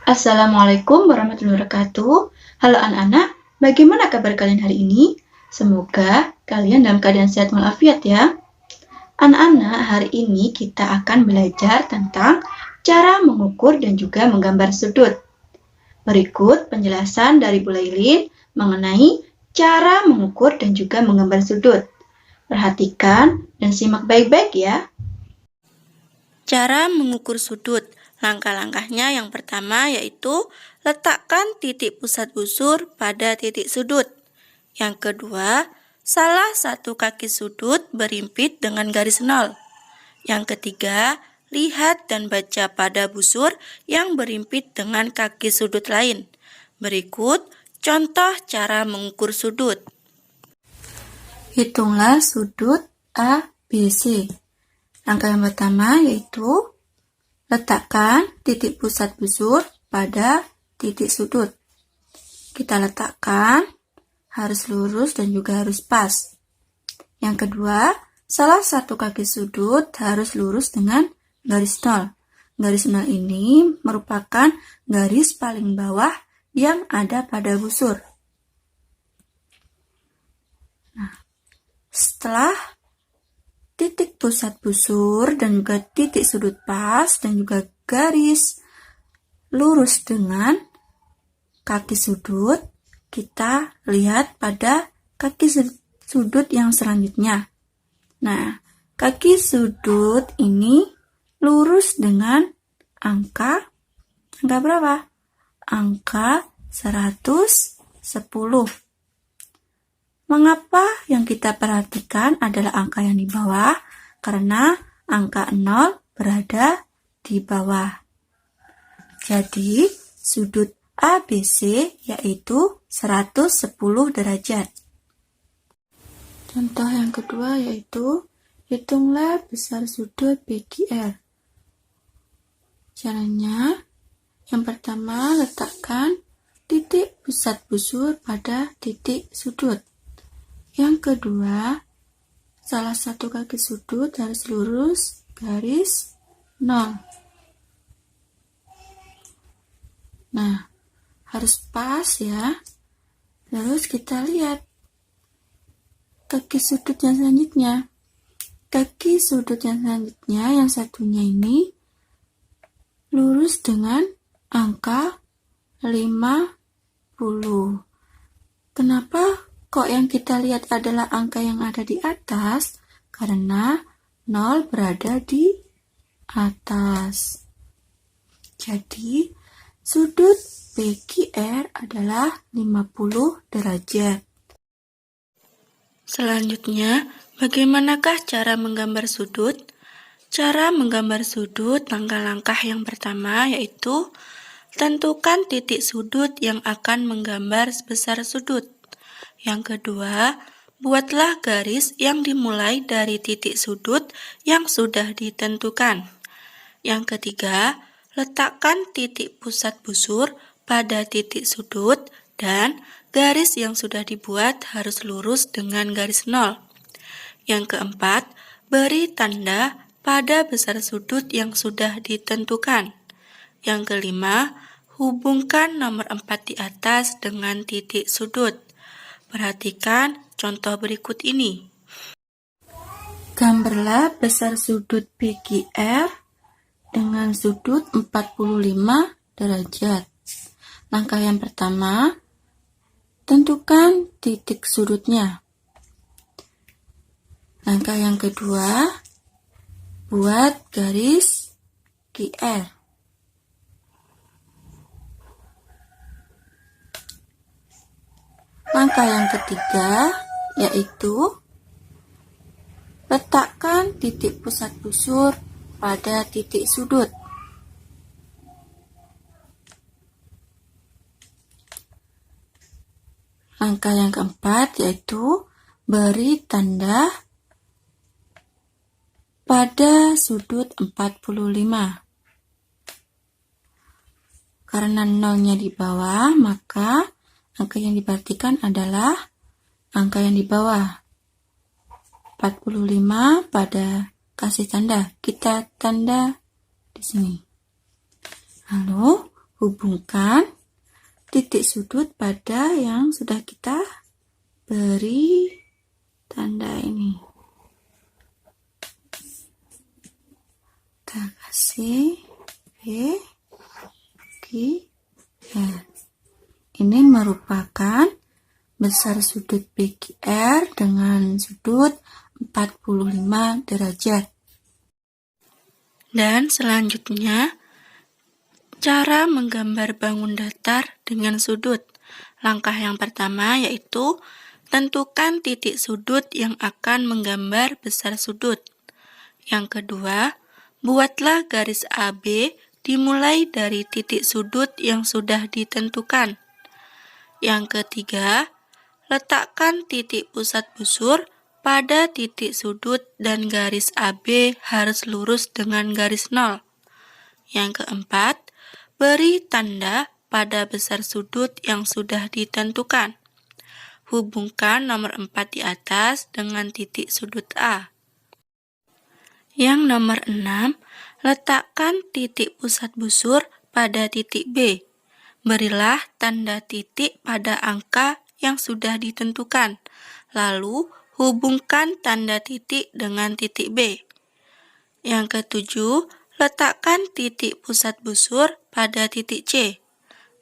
Assalamualaikum warahmatullahi wabarakatuh. Halo anak-anak, bagaimana kabar kalian hari ini? Semoga kalian dalam keadaan sehat walafiat ya. Anak-anak, hari ini kita akan belajar tentang cara mengukur dan juga menggambar sudut. Berikut penjelasan dari Bu Lailin mengenai cara mengukur dan juga menggambar sudut. Perhatikan dan simak baik-baik ya. Cara mengukur sudut. Langkah-langkahnya yang pertama yaitu letakkan titik pusat busur pada titik sudut. Yang kedua, salah satu kaki sudut berimpit dengan garis nol. Yang ketiga, lihat dan baca pada busur yang berimpit dengan kaki sudut lain. Berikut contoh cara mengukur sudut. Hitunglah sudut ABC. Langkah yang pertama yaitu letakkan titik pusat busur pada titik sudut. Kita letakkan, harus lurus dan juga harus pas. Yang kedua, salah satu kaki sudut harus lurus dengan garis nol. Garis nol ini merupakan garis paling bawah yang ada pada busur. Nah, setelah titik pusat busur dan juga titik sudut pas dan juga garis lurus dengan kaki sudut, kita lihat pada kaki sudut yang selanjutnya. Nah, kaki sudut ini lurus dengan angka berapa? Angka 110. Mengapa yang kita perhatikan adalah angka yang di bawah? Karena angka 0 berada di bawah. Jadi, sudut ABC yaitu 110 derajat. Contoh yang kedua yaitu hitunglah besar sudut PQR. Caranya, yang pertama letakkan titik pusat busur pada titik sudut. Yang kedua, salah satu kaki sudut harus lurus garis 0. Nah, harus pas ya. Terus kita lihat kaki sudut yang selanjutnya. Kaki sudut yang selanjutnya, yang satunya ini lurus dengan angka 50. Kenapa kok yang kita lihat adalah angka yang ada di atas? Karena 0 berada di atas. Jadi, sudut PQR adalah 50 derajat. Selanjutnya, bagaimanakah cara menggambar sudut? Cara menggambar sudut, langkah-langkah yang pertama yaitu tentukan titik sudut yang akan menggambar sebesar sudut. Yang kedua, buatlah garis yang dimulai dari titik sudut yang sudah ditentukan. Yang ketiga, letakkan titik pusat busur pada titik sudut dan garis yang sudah dibuat harus lurus dengan garis nol. Yang keempat, beri tanda pada besar sudut yang sudah ditentukan. Yang kelima, hubungkan nomor 4 di atas dengan titik sudut. Perhatikan contoh berikut ini. Gambarlah besar sudut PQR dengan sudut 45 derajat. Langkah yang pertama, tentukan titik sudutnya. Langkah yang kedua, buat garis QR. Langkah yang ketiga yaitu letakkan titik pusat busur pada titik sudut. Langkah yang keempat yaitu beri tanda pada sudut 45. Karena nolnya di bawah, maka angka yang diperhatikan adalah angka yang di bawah. 45 pada kasih tanda. Kita tanda di sini. Lalu hubungkan titik sudut pada yang sudah kita beri tanda ini. Kita kasih B, Q, R. Ini merupakan besar sudut PQR dengan sudut 45 derajat. Dan selanjutnya, cara menggambar bangun datar dengan sudut. Langkah yang pertama yaitu tentukan titik sudut yang akan menggambar besar sudut. Yang kedua, buatlah garis AB dimulai dari titik sudut yang sudah ditentukan. Yang ketiga, letakkan titik pusat busur pada titik sudut dan garis AB harus lurus dengan garis 0. Yang keempat, beri tanda pada besar sudut yang sudah ditentukan. Hubungkan nomor 4 di atas dengan titik sudut A. Yang nomor 6, letakkan titik pusat busur pada titik B. Berilah tanda titik pada angka yang sudah ditentukan. Lalu, hubungkan tanda titik dengan titik B. Yang ketujuh, letakkan titik pusat busur pada titik C.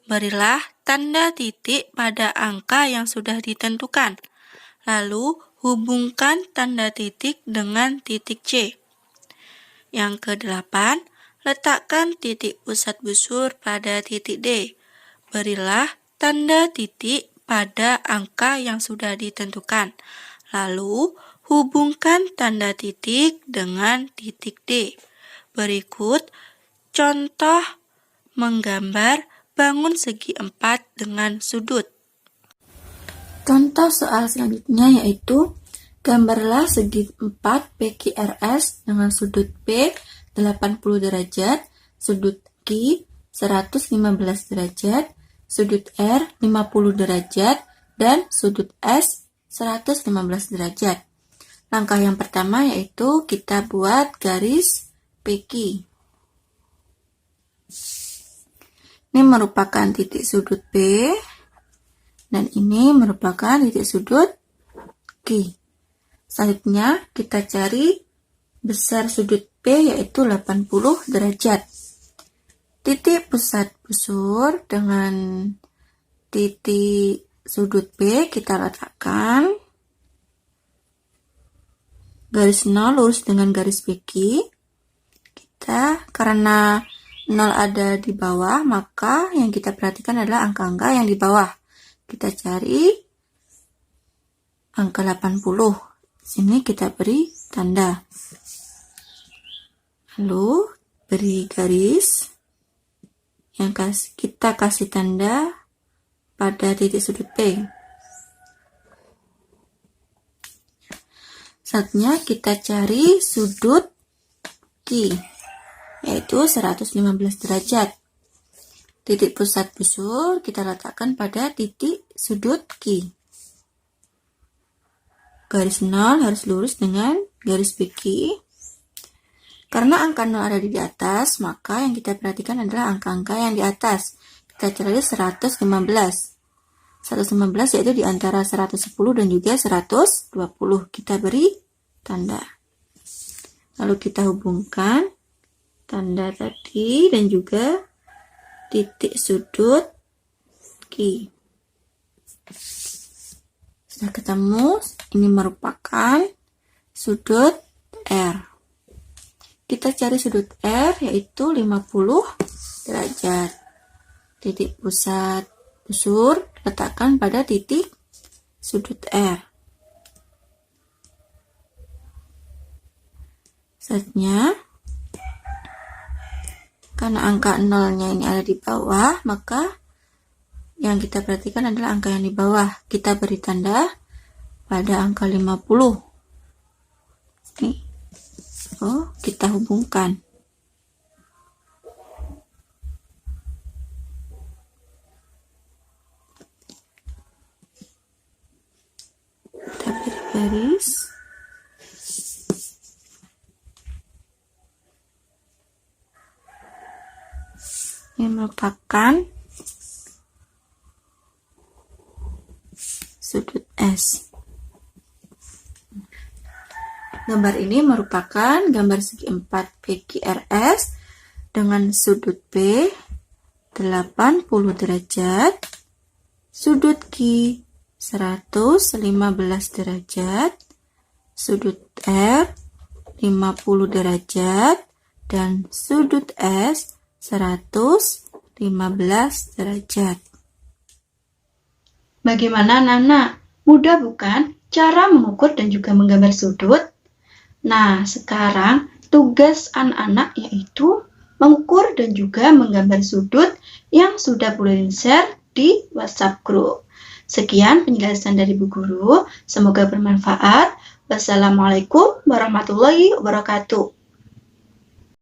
Berilah tanda titik pada angka yang sudah ditentukan. Lalu, hubungkan tanda titik dengan titik C. Yang kedelapan, letakkan titik pusat busur pada titik D. Berilah tanda titik pada angka yang sudah ditentukan. Lalu, hubungkan tanda titik dengan titik D. Berikut contoh menggambar bangun segi 4 dengan sudut. Contoh soal selanjutnya yaitu gambarlah segi 4 PQRS dengan sudut P 80 derajat, sudut Q 115 derajat, sudut R 50 derajat, dan sudut S 115 derajat. Langkah yang pertama yaitu kita buat garis PQ. Ini merupakan titik sudut P, dan ini merupakan titik sudut Q. Selanjutnya kita cari besar sudut P yaitu 80 derajat. Titik pusat busur dengan titik sudut P kita letakkan. Garis 0 lurus dengan garis PQ. Karena 0 ada di bawah, maka yang kita perhatikan adalah angka-angka yang di bawah. Kita cari angka 80. Sini kita beri tanda. Lalu beri garis yang kita kasih tanda pada titik sudut P. Saatnya kita cari sudut Q, yaitu 115 derajat. Titik pusat busur kita letakkan pada titik sudut Q. Garis 0 harus lurus dengan garis PQ. Karena angka 0 ada di atas, maka yang kita perhatikan adalah angka-angka yang di atas. Kita cari 115. 115 yaitu di antara 110 dan juga 120. Kita beri tanda. Lalu kita hubungkan tanda tadi dan juga titik sudut Q. Sudah ketemu, ini merupakan sudut R. Kita cari sudut R yaitu 50 derajat. Titik pusat busur letakkan pada titik sudut R. Saatnya, karena angka 0-nya ini ada di bawah, maka yang kita perhatikan adalah angka yang di bawah. Kita beri tanda pada angka 50. Nih. Kita hubungkan. Kita beri garis. Ini merupakan sudut S. Gambar ini merupakan gambar segi 4 PQRS dengan sudut B 80 derajat, sudut Q 115 derajat, sudut R 50 derajat, dan sudut S 115 derajat. Bagaimana Nana? Mudah bukan cara mengukur dan juga menggambar sudut? Nah, sekarang tugas anak-anak yaitu mengukur dan juga menggambar sudut yang sudah boleh di-share di WhatsApp group. Sekian penjelasan dari Bu Guru, semoga bermanfaat. Wassalamualaikum warahmatullahi wabarakatuh.